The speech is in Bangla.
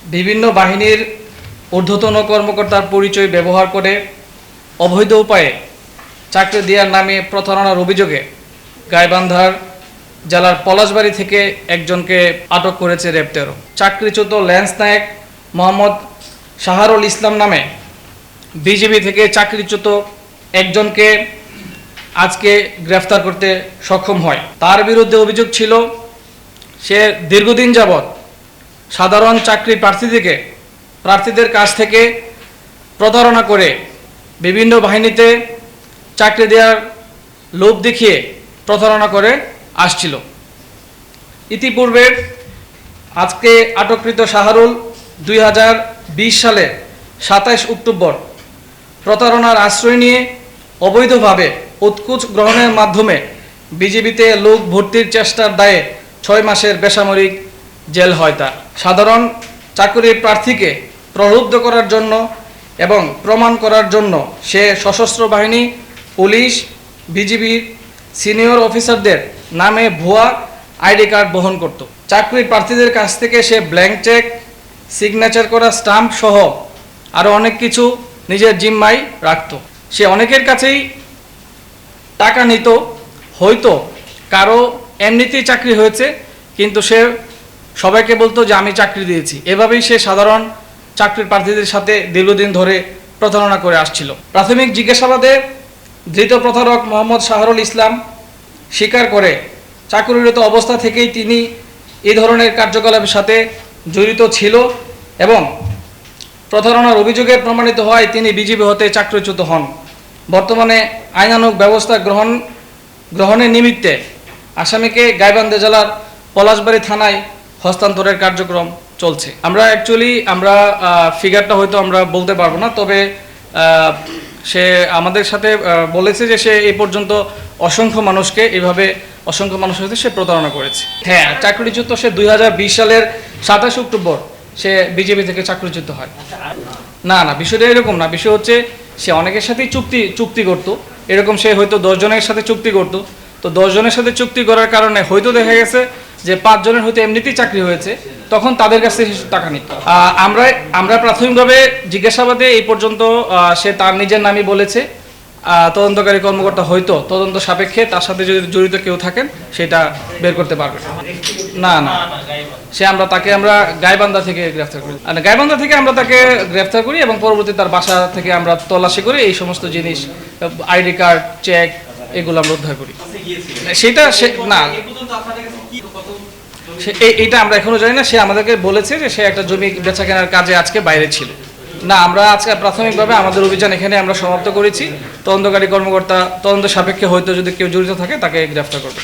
বিভিন্ন বাহিনীর ঊর্ধ্বতন কর্মকর্তার পরিচয় ব্যবহার করে অবৈধ উপায়ে চাকরি দেওয়ার নামে প্রতারণার অভিযোগে গাইবান্ধার জেলার পলাশবাড়ি থেকে একজনকে আটক করেছে র্যাব ১৩। চাকরিচ্যুত ল্যান্স নায়েক মোহাম্মদ শাহরুল ইসলাম নামে বিজিবি থেকে চাকরিচ্যুত একজনকে আজকে গ্রেফতার করতে সক্ষম হয়। তার বিরুদ্ধে অভিযোগ ছিল সে দীর্ঘদিন যাবৎ সাধারণ চাকরি প্রার্থীদের কাছ থেকে প্রতারণা করে বিভিন্ন বাহিনীতে চাকরি দেওয়ার লোভ দেখিয়ে প্রতারণা করে আসছিল। ইতিপূর্বে আজকে আটককৃত শাহরুল 2020 সালের 27 অক্টোবর প্রতারণার আশ্রয় নিয়ে অবৈধভাবে উৎকোচ গ্রহণের মাধ্যমে বিজিবিতে লোক ভর্তির চেষ্টার দায়ে 6 মাসের বেসামরিক জেল হয় তার। সাধারণ চাকরির প্রার্থীকে প্রলুব্ধ করার জন্য এবং প্রমাণ করার জন্য সে সশস্ত্র বাহিনী, পুলিশ, বিজিবির সিনিয়র অফিসারদের নামে ভুয়া আইডি কার্ড বহন করত। চাকরির প্রার্থীদের কাছ থেকে সে ব্ল্যাঙ্ক চেক, সিগনেচার করা স্টাম্প সহ আরও অনেক কিছু নিজের জিম্মায় রাখত। সে অনেকের কাছেই টাকা নিত, হয়তো কারো এমনিতেই চাকরি হয়েছে, কিন্তু সে সবাইকে বলতো যে আমি চাকরি দিয়েছি। এভাবেই সে সাধারণ চাকরির প্রার্থীদের সাথে দীর্ঘদিন ধরে প্রতারণা করে আসছিল। প্রাথমিক জিজ্ঞাসাবাদে ধৃত প্রতারক মোহাম্মদ শাহরুল ইসলাম স্বীকার করে চাকরিরত অবস্থা থেকেই তিনি এই ধরনের কার্যকলাপের সাথে জড়িত ছিল এবং প্রতারণার অভিযোগে প্রমাণিত হয় তিনি বিজিবি হতে চাকরিচ্যুত হন। বর্তমানে আইনানুগ ব্যবস্থা গ্রহণের নিমিত্তে আসামিকে গাইবান্ধা জেলার পলাশবাড়ি থানায় হস্তান্তরের কার্যক্রম চলছে। আমরা ফিগারটা হয়তো আমরা বলতে পারবো না, তবে সে আমাদের সাথে বলেছে যে সে এই পর্যন্ত অসংখ্য মানুষের সাথে সে প্রতারণা করেছে। হ্যাঁ, চাকরিচ্যুত সে 2020 সালের 27 অক্টোবর সে বিজেপি থেকে চাকরিচ্যুত হয়। না, বিষয়টা এরকম না। বিষয় হচ্ছে সে অনেকের সাথেই চুক্তি করতো। এরকম সে হয়তো 10 জনের সাথে চুক্তি করতো। তো 10 জনের সাথে চুক্তি করার কারণে হয়তো দেখা গেছে যে 5 জনের হয়তো এমনিতেই চাকরি হয়েছে, তখন তাদের কাছে টাকা নিত। আমরা প্রাথমিকভাবে জিজ্ঞাসাবাদে এই পর্যন্ত সে তার নিজের নামই বলেছে। তদন্তকারী কর্মকর্তা হয়তো তদন্ত সাপেক্ষে তার সাথে যদি জড়িত কেউ থাকেন সেটা বের করতে পারবে। না, তাকে আমরা গাইবান্ধা থেকে গ্রেফতার করি। গাইবান্ধা থেকে আমরা তাকে গ্রেফতার করি এবং পরবর্তী তার বাসা থেকে আমরা তল্লাশি করে এই সমস্ত জিনিস, আইডি কার্ড, চেক, এগুলো আমরা উদ্ধার করি। এইটা আমরা এখনো জানি না। সে আমাদেরকে বলেছে যে সে একটা জমি বেচা কেনার কাজে আজকে বাইরে ছিল। না, আমরা আজকে প্রাথমিকভাবে আমাদের অভিযান এখানে আমরা সমাপ্ত করেছি। তদন্তকারী কর্মকর্তা তদন্ত সাপেক্ষে হয়তো যদি কেউ জড়িত থাকে তাকে গ্রেফতার করবে।